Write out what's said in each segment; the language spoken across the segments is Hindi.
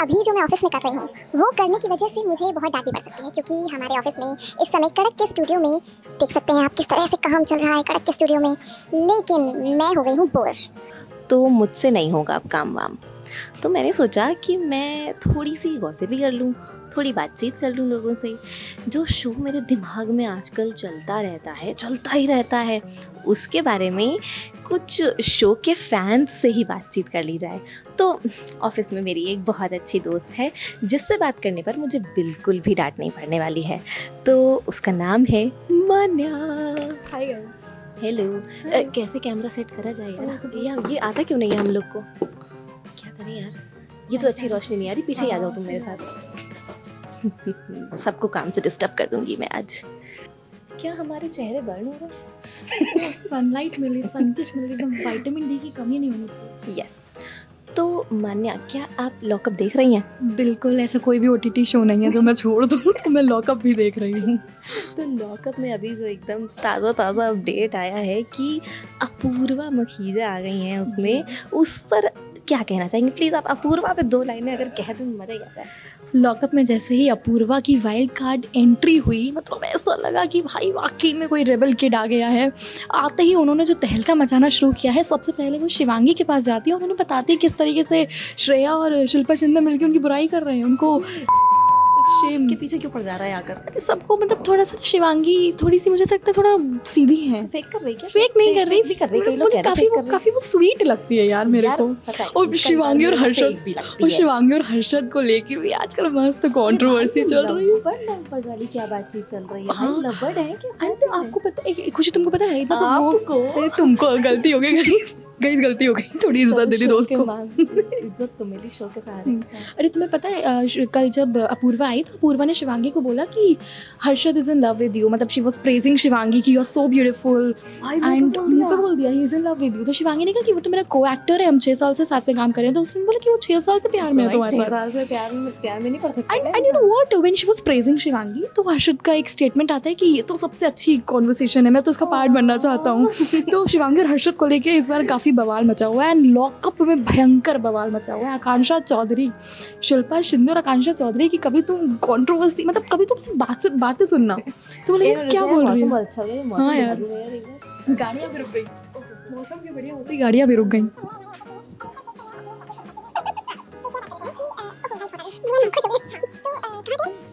अभी जो मैं ऑफिस में कर रही हूँ वो करने की वजह से मुझे बहुत डांट भी पड़ सकती है, क्योंकि हमारे ऑफिस में इस समय कड़क के स्टूडियो में देख सकते हैं आप किस तरह से काम चल रहा है कड़क के स्टूडियो में। लेकिन मैं हो गई हूँ बोर। तो मुझसे नहीं होगा अब काम वाम, तो मैंने सोचा कि मैं थोड़ी सी गॉसिप भी कर लूँ, थोड़ी बातचीत कर लूँ लोगों से। जो शो मेरे दिमाग में आजकल चलता ही रहता है, उसके बारे में कुछ शो के फैंस से ही बातचीत कर ली जाए। तो ऑफिस में मेरी एक बहुत अच्छी दोस्त है जिससे बात करने पर मुझे बिल्कुल भी डांट नहीं पड़ने वाली है। तो उसका नाम है मान्या। Hi hello. कैसे कैमरा सेट करा जाए यार? ये आता क्यों नहीं है हम लोग को? क्या करें यार, ये तो अच्छी रोशनी नहीं आ रही। पीछे ही आ जाओ तुम मेरे साथ। सबको काम से डिस्टर्ब कर दूंगी मैं आज। क्या हमारे चेहरे बर्न हो रहे? सनलाइट मिली, सनकिस मिली, एकदम विटामिन डी की कमी नहीं होनी चाहिए। यस। तो मान्या, क्या आप लॉकअप देख रही हैं? बिल्कुल, ऐसा कोई भी ओटीटी शो नहीं है जो मैं छोड़ दूँ। तो मैं लॉकअप भी देख रही हूँ। तो लॉकअप में अभी जो एकदम ताज़ा अपडेट आया है कि अपूर्वा मखीजा आ गई हैं उसमें, उस पर क्या कहना चाहेंगे? प्लीज़ आप अपूर्वा पे 2 लाइनें अगर कह दें मज़ा ही आता है। लॉकअप में जैसे ही अपूर्वा की वाइल्ड कार्ड एंट्री हुई, मतलब ऐसा लगा कि भाई वाकई में कोई रेबल किड आ गया है। आते ही उन्होंने जो तहलका मचाना शुरू किया है, सबसे पहले वो शिवांगी के पास जाती है और उन्हें बताती है किस तरीके से श्रेया और शिल्पा शिंदे मिलकर उनकी बुराई कर रहे हैं। उनको शेम के पीछे क्यों पड़ जा रहा है आकर? अरे सबको, मतलब थोड़ा सा शिवांगी थोड़ी सी, मुझे लगता है थोड़ा सीधी है। फेक कर रही क्या? फेक नहीं कर रही, भी कर रही, कई लोग कह रहे काफी fake कर रही। काफी वो स्वीट लगती है यार मेरे को। और शिवांगी और हर्षद को लेके भी आजकल मस्त कंट्रोवर्सी चल रही है। लवर्ड वाली क्या बातचीत चल रही है? हाँ। लवर्ड है क्या? अरे आपको पता है, खुशी तुमको पता है आपको? तुमको गलती हो गई, गलती हो गई, थोड़ी इज्जत दे दी दोस्त को। इज्जत तो मेरी शो के सहारे। अरे तुम्हें पता है कल जब अपूर्वा आई तो अपूर्वा ने शिवांगी को बोला कि Harshad is in love with you, मतलब शी वाज प्रेजिंग शिवांगी कि you are so beautiful and मुंह पे बोल दिया he is in love with you. तो शिवांगी ने कहा कि वो तो मेरा को एक्टर है, हम 6 साल से साथ में काम कर रहे हैं। तो उसने बोला कि वो 6 साल से प्यार में है तुम्हारे साथ। 6 साल से प्यार में नहीं पड़ सकता। And you know what, when she was praising Shivangi तो हर्षद का एक स्टेटमेंट आता है कि ये तो सबसे अच्छी कॉन्वर्सेशन है, मैं तो इसका पार्ट बनना चाहता हूँ। तो शिवांगी और हर्षद को लेके इस बार काफी बवाल मचा हुआ है एंड लॉकअप में भयंकर बवाल मचा हुआ है। आकांक्षा चौधरी, शिल्पा शिंदे और आकांक्षा चौधरी की कभी तुम कंट्रोवर्सी, मतलब कभी तुम बातें सुनना तो बोले क्या बोल रही है। अच्छा है। हाँ यार, गाड़ियाँ भी रुक गई, मौसम भी बढ़िया होती, गाड़ियाँ भी रुक गई।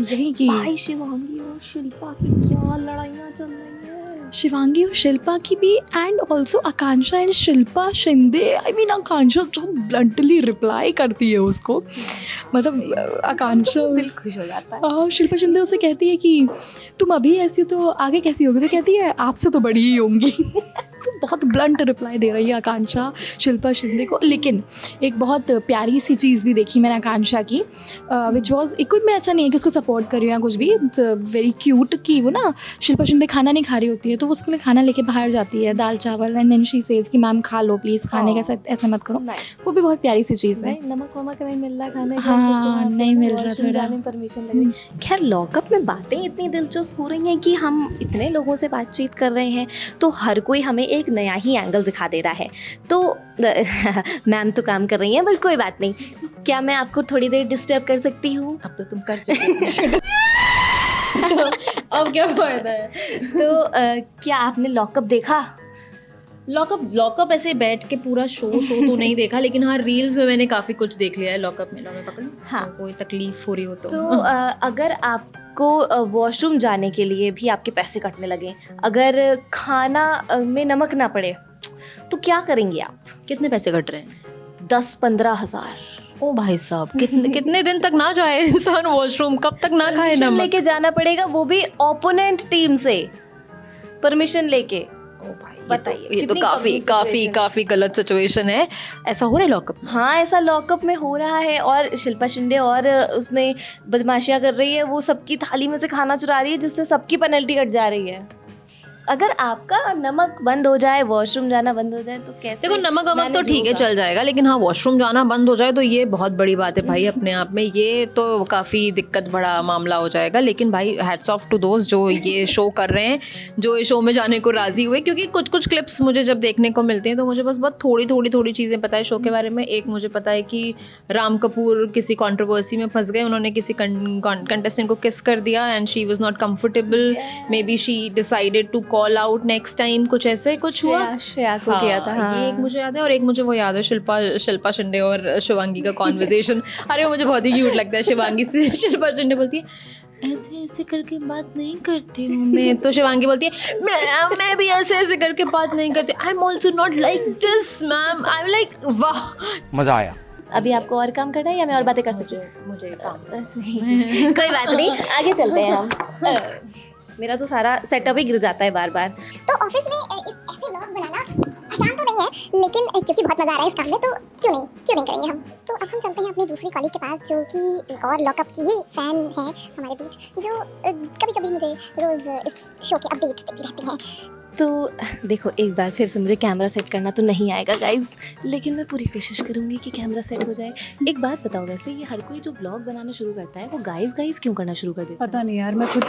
यही की भाई शिवांगी और शिल्पा की क्या लड़ाइयाँ चल रही हैं। शिवांगी और शिल्पा की भी, and also Akanksha and Shilpa Shinde. I mean Akanksha जो ब्लंटली रिप्लाई करती है उसको, मतलब आकांक्षा दिल खुश हो जाता है। शिल्पा शिंदे उसे कहती है कि तुम अभी ऐसी हो तो आगे कैसी होगी? तो कहती है आपसे तो बड़ी ही होंगी। बहुत ब्लंट रिप्लाई दे रही है आकांक्षा शिल्पा शिंदे को। लेकिन एक बहुत प्यारी सी चीज़ भी देखी मैंने आकांक्षा की, विच वॉज, कोई मैं ऐसा नहीं है कि उसको सपोर्ट कर रही हूँ या कुछ भी, इट्स वेरी क्यूट कि वो ना शिल्पा शिंदे खाना नहीं खा रही होती है तो वो उसके लिए खाना लेके बाहर जाती है, दाल चावल, एंड देन शी सेज कि मैम खा लो प्लीज़, खाने का ऐसा मत करो। वो भी बहुत प्यारी सी चीज़ है। नमक वमक नहीं मिल रहा खाने का? हाँ, नहीं मिल रहा थोड़ा। परमिशन लग रही। खैर, लॉकअप में बातें इतनी दिलचस्प हो रही हैं कि हम इतने लोगों से बातचीत कर रहे हैं तो हर कोई हमें एक नया ही एंगल दिखा दे रहा है। तो मैम तो काम कर रही हैं, बट कोई बात नहीं। क्या मैं आपको थोड़ी देर डिस्टर्ब कर सकती हूँ? अब तो तुम कर चुके हो। तो अब क्या फायदा है? तो क्या आपने लॉकअप देखा? लॉकअप ऐसे बैठ के पूरा शो तो नहीं देखा, लेकिन हाँ रील्स में मैंने काफ़ी कुछ देख लिया है लॉकअप में। हाँ, तो कोई तकलीफ हो रही हो तो अगर आपको वॉशरूम जाने के लिए भी आपके पैसे कटने लगे, अगर खाना में नमक ना पड़े, तो क्या करेंगे आप? कितने पैसे कट रहे हैं? 10-15 हज़ार। ओ भाई साहब, कितने दिन तक ना जाए इंसान वॉशरूम, कब तक ना खाए नमक? लेके जाना पड़ेगा, वो भी ओपोनेंट टीम से परमिशन लेके। ओ भाई, बताइए, ये तो कितनी काफी गलत सिचुएशन है। ऐसा हो रहा है लॉकअप में? हाँ, ऐसा लॉकअप में हो रहा है। और शिल्पा शिंदे और उसमें बदमाशियाँ कर रही है, वो सबकी थाली में से खाना चुरा रही है, जिससे सबकी पेनल्टी कट जा रही है। अगर आपका नमक बंद हो जाए, वॉशरूम जाना बंद हो जाए तो कैसे? देखो नमक वमक तो manage ठीक है होगा? चल जाएगा, लेकिन हाँ वॉशरूम जाना बंद हो जाए तो ये बहुत बड़ी बात है भाई अपने आप में, ये तो काफ़ी दिक्कत बड़ा मामला हो जाएगा। लेकिन भाई हैट्स ऑफ टू दोस्त जो ये शो कर रहे हैं, जो इस शो में जाने को राज़ी हुए, क्योंकि कुछ कुछ क्लिप्स मुझे जब देखने को मिलते हैं तो मुझे बस बहुत थोड़ी चीज़ें पता है शो के बारे में। एक मुझे पता है कि राम कपूर किसी कंट्रोवर्सी में फंस गए, उन्होंने किसी कंटेस्टेंट को किस कर दिया and she was not comfortable, maybe she decided to call out next time, कुछ ऐसे कुछ हुआ। श्रेया को किया था। हाँ। ये एक मुझे याद है, और एक मुझे वो याद है शिल्पा शिंदे और शिवांगी का कॉन्वर्सेशन। अरे वो मुझे बहुत ही क्यूट लगता है। शिवांगी से शिल्पा शिंदे बोलती है ऐसे ऐसे करके बात नहीं करती हूँ मैं, तो शिवांगी बोलती है मैं भी ऐसे ऐसे करके बात नहीं करती, I am also not like this ma'am. I am like वाह, मजा आया। अभी आपको और काम करना है या मैं और बातें कर सकती हूँ? मुझे काम कोई बात नहीं, आगे चलते हैं हम। मेरा तो सारा सेटअप ही गिर जाता है बार बार। तो ऑफिस में ऐसे व्लॉग्स बनाना आसान तो नहीं है, लेकिन क्योंकि बहुत मजा आ रहा है इस काम में तो क्यों नहीं करेंगे हम। तो अब हम चलते हैं अपनी दूसरी कॉलीग के पास, जो कि एक और लॉकअप की ही फैन है हमारे बीच, जो कभी कभी मुझे रोज इस शो के अपडेट्स देती रहती है। तो देखो, एक बार फिर से मुझे कैमरा सेट करना तो नहीं आएगा गाइज, लेकिन मैं पूरी कोशिश करूँगी कि कैमरा सेट हो जाए। एक बात बताओ, वैसे ये हर कोई जो ब्लॉग बनाना शुरू करता है वो गाइज क्यों करना शुरू कर देता है? पता नहीं यार, मैं खुद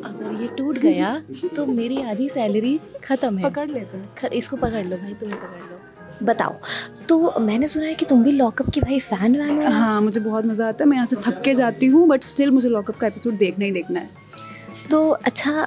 अगर ये टूट गया तो मेरी आधी सैलरी खत्म है। पकड़ लेते हैं। इसको पकड़ लो भाई, तुम्हें पकड़ लो। बताओ, तो मैंने सुना है कि तुम भी लॉकअप की भाई फैन वैन हो। हाँ, मुझे बहुत मज़ा आता है। मैं यहाँ से थक के जाती हूँ, बट स्टिल मुझे लॉकअप का एपिसोड देखना ही देखना है। तो अच्छा,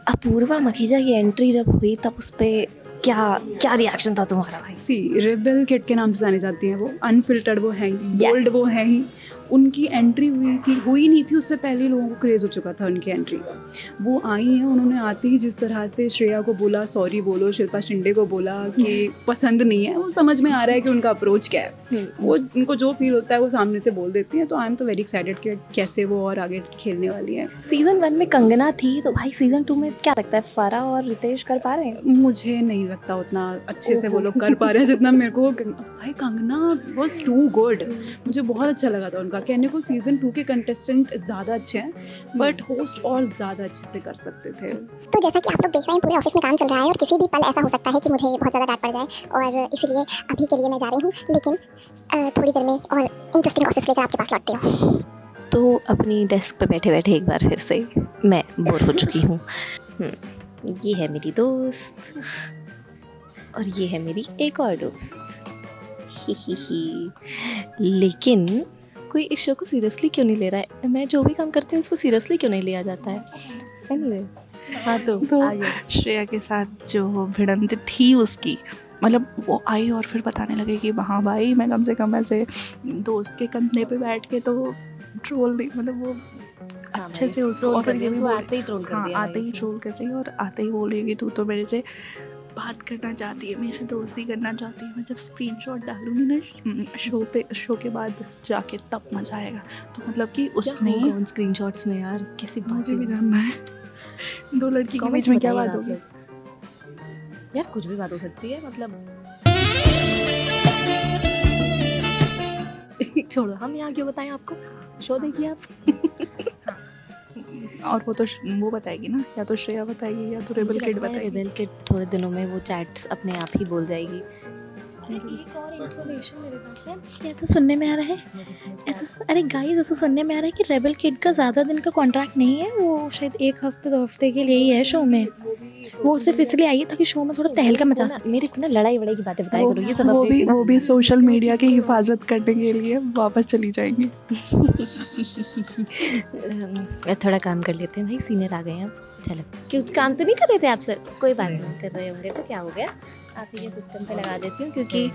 अपूर्वा मखीजा की एंट्री जब हुई तब उस पर क्या रिएक्शन था तुम्हारा भाई? सी रेबल किड के नाम से जानी जाती हैं, वो अनफिल्टर्ड वो हैं ही, बोल्ड वो हैं ही। उनकी एंट्री हुई नहीं थी उससे पहले लोगों को क्रेज़ हो चुका था उनकी एंट्री का। वो आई हैं, उन्होंने आते ही जिस तरह से श्रेया को बोला सॉरी बोलो, शिल्पा शिंदे को बोला कि पसंद नहीं है, वो समझ में आ रहा है कि उनका अप्रोच क्या है। वो उनको जो फील होता है वो सामने से बोल देती हैं। तो आई एम तो वेरी एक्साइटेड कि कैसे वो और आगे खेलने वाली है। सीजन 1 में कंगना थी, तो भाई सीजन 2 में क्या लगता है, फरा और रितेश कर पा रहे हैं? मुझे नहीं लगता उतना अच्छे से वो लोग कर पा रहे हैं जितना मेरे को। भाई कंगना वॉज टू गुड, मुझे बहुत अच्छा लगा था उनका। कहने को सीजन 2 के कंटेस्टेंट ज़्यादा अच्छे हैं, बट होस्ट और ज़्यादा अच्छे से कर सकते थे। तो जैसा कि आप लोग देख रहे हैं, पूरे ऑफिस में काम चल रहा है और किसी भी पल ऐसा हो सकता है कि मुझे बहुत ज़्यादा डांट पड़ जाए, और इसलिए अभी के लिए मैं जा रही हूँ, लेकिन थोड़ी देर में और इंटरेस्टिंग गॉसिप्स लेकर आपके पास लौटती हूँ। तो अपनी डेस्क पे बैठे बैठे एक बार फिर से मैं बोर हो चुकी हूँ। ये है मेरी दोस्त और ये है मेरी एक और दोस्त। लेकिन कोई इस शो को सीरियसली क्यों नहीं ले रहा है? मैं जो भी काम करती हूँ इसको सीरियसली क्यों नहीं लिया जाता है? एनीवे, हाँ तो आगे। श्रेया के साथ जो भिड़ंत थी उसकी, मतलब वो आई और फिर बताने लगे कि हाँ भाई मैं कम से कम ऐसे दोस्त के कंधे पे बैठ के तो ट्रोल नहीं, मतलब वो अच्छे से उसको और आते ही ट्रोल कर दिया। आते ही ट्रोल कर रही है और आते ही बोल रही है कि तू तो मेरे से बात करना चाहती है, मेरे से दोस्ती करना चाहती है। मैं जब स्क्रीनशॉट डालूंगी ना शो के बाद जाके, तब मजा आएगा। तो मतलब कि उसने उन स्क्रीनशॉट्स में यार कैसी बात मुझे भी जानना है, दो लड़की के बीच में क्या बात होगी? यार कुछ भी बात हो सकती है, मतलब छोड़ो, हम यहाँ क्यों बताएं आपको, शो देखिए आप। और वो तो वो बताएगी ना, या तो श्रेया बताएगी या तो रेबल किड बताएगी। रेबल किड थोड़े दिनों में वो चैट्स अपने आप ही बोल जाएगी। एक और इन्फॉर्मेशन मेरे पास है कि ऐसा सुनने में आ रहा है, अरे गाइस ऐसा सुनने में आ रहा है कि रेबल किड का ज़्यादा दिन का कॉन्ट्रैक्ट नहीं है, वो शायद 1 हफ्ते 2 हफ्ते के लिए ही है शो में। वो सिर्फ इसलिए आई है ताकि शो में थोड़ा तहलका मचा सके। मेरे को ना लड़ाई वड़ाई की बातें बताया करो, ये सब वो भी सोशल मीडिया की हिफाजत करने के लिए वापस चली जाएंगी। थोड़ा काम कर लेते हैं भाई, सीनियर आ गए हैं अब। चलो, कुछ काम तो नहीं कर रहे थे आप सर? कोई बात नहीं, कर रहे होंगे तो क्या हो गया, आप ही के सिस्टम पे लगा देती हूँ, क्योंकि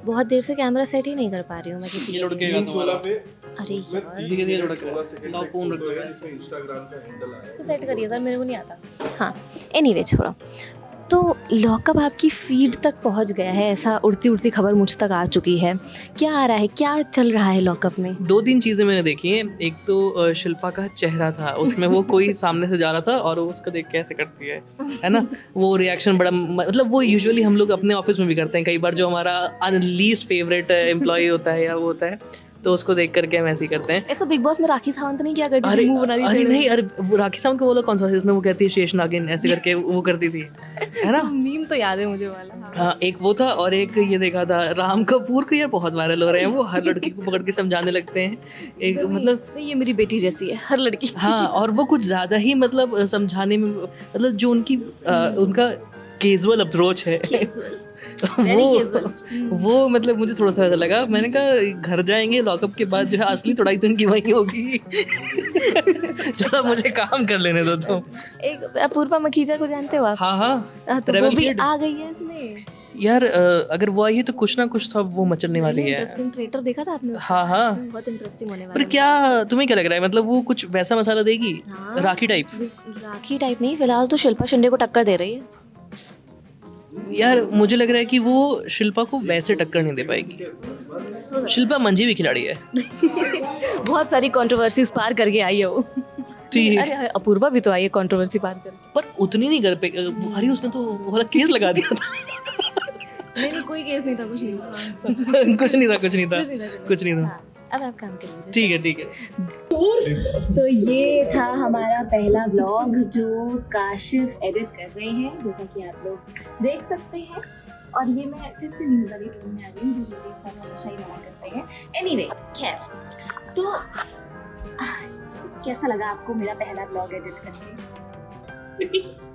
बहुत देर से कैमरा सेट ही नहीं कर पा रही हूँ मैं किसी के लिए। अरे इसको सेट करिए सर, मेरे को नहीं आता। हाँ, एनीवे छोड़ो। तो लॉकअप आपकी फीड तक पहुंच गया है, ऐसा उड़ती उड़ती खबर मुझ तक आ चुकी है। क्या आ रहा है, क्या चल रहा है लॉकअप में? 2-3 चीज़ें मैंने देखी हैं। एक तो शिल्पा का चेहरा था, उसमें वो कोई सामने से जा रहा था और वो उसका देख के ऐसे करती है ना, वो रिएक्शन बड़ा, मतलब वो यूजुअली हम लोग अपने ऑफिस में भी करते हैं कई बार, जो हमारा लीस्ट फेवरेट एम्प्लॉय होता है या वो होता है, तो उसको देख करके हम ऐसे ही करते हैं। ऐसा बिग बॉस में राखी सावंत नहीं क्या करती अरे थी, मुंह बना दी अरे थी? नहीं, अरे वो राखी सावंत को बोलो कौन सा इसमें वो कहती है शेष नागिन ऐसे करके वो करती थी, है ना। मीम तो याद है मुझे वाला। हाँ, एक वो था और एक ये देखा था राम कपूर को, ये बहुत वायरल हो रहे हैं, वो हर लड़की को पकड़ के समझाने लगते हैं, एक मतलब नहीं, ये मेरी बेटी जैसी है हर लड़की। हाँ, और वो कुछ ज्यादा ही मतलब समझाने में, मतलब जो उनकी उनका कैजुअल अप्रोच है वो मतलब मुझे थोड़ा सा ऐसा लगा। मैंने कहा घर जाएंगे लॉकअप के बाद जो है असली तोड़ाई तो इनकी वही होगी। चलो मुझे काम कर लेने दो तुम। एक अपूर्वा मखीजा को जानते हो आप? हाँ हाँ, तो वो Rebel भी Kid। आ गई है इसमें यार अगर वो आई है तो कुछ ना कुछ तो वो मचलने वाली है। इंटरेस्टिंग ट्रेलर देखा था आपने उसका? हाँ हाँ, बहुत इंटरेस्टिंग होने वाला पर है। क्या तुम्हें क्या लग रहा है, मतलब वो कुछ वैसा मसाला देगी हाँ। राखी टाइप? राखी टाइप नहीं, फिलहाल तो शिल्पा शिंदे को टक्कर दे रही है। यार मुझे लग रहा है कि वो शिल्पा को वैसे टक्कर नहीं दे पाएगी। शिल्पा मंझी भी खिलाड़ी है। बहुत सारी कंट्रोवर्सीज पार करके आई है वो। ठीक। अरे अपूर्वा भी तो आई है कंट्रोवर्सी पार करके। पर उतनी नहीं कर पाई। अरे उसने तो वो वाला केस लगा दिया था। नहीं, कोई केस नहीं था, कुछ नहीं था। कुछ नहीं था, कुछ नहीं था, कुछ नहीं था। कुछ नहीं था। हाँ, अब आप काम कर लीजिए। ठीक है ठीक है। तो ये था हमारा पहला व्लॉग जो काशिफ एडिट कर रहे हैं, जैसा कि आप लोग देख सकते हैं। और ये मैं फिर से न्यूज़ वाली टोन में आ रही हूँ, जो मेरे साथ हमेशा ही रहा करते हैं। एनीवे, खैर, तो कैसा लगा आपको मेरा पहला व्लॉग एडिट करके?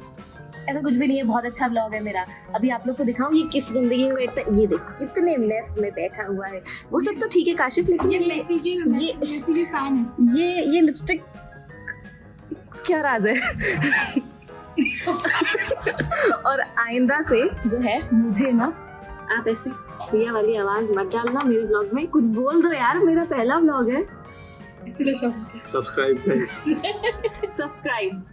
ऐसा कुछ भी नहीं है, बहुत अच्छा व्लॉग है मेरा। अभी आप लोग को दिखाऊं ये किस जिंदगी में बैठता है, ये देखो कितने मेस में बैठा हुआ है। वो सब तो ठीक है काशिफ, लेकिन ये लिपस्टिक क्या राज है? और आइंदा से जो है मुझे ना आप ऐसे भैया वाली आवाज मत डालना मेरे व्लॉग में, कुछ बोल दो यार, मेरा पहला व्लॉग है। Subscribe subscribe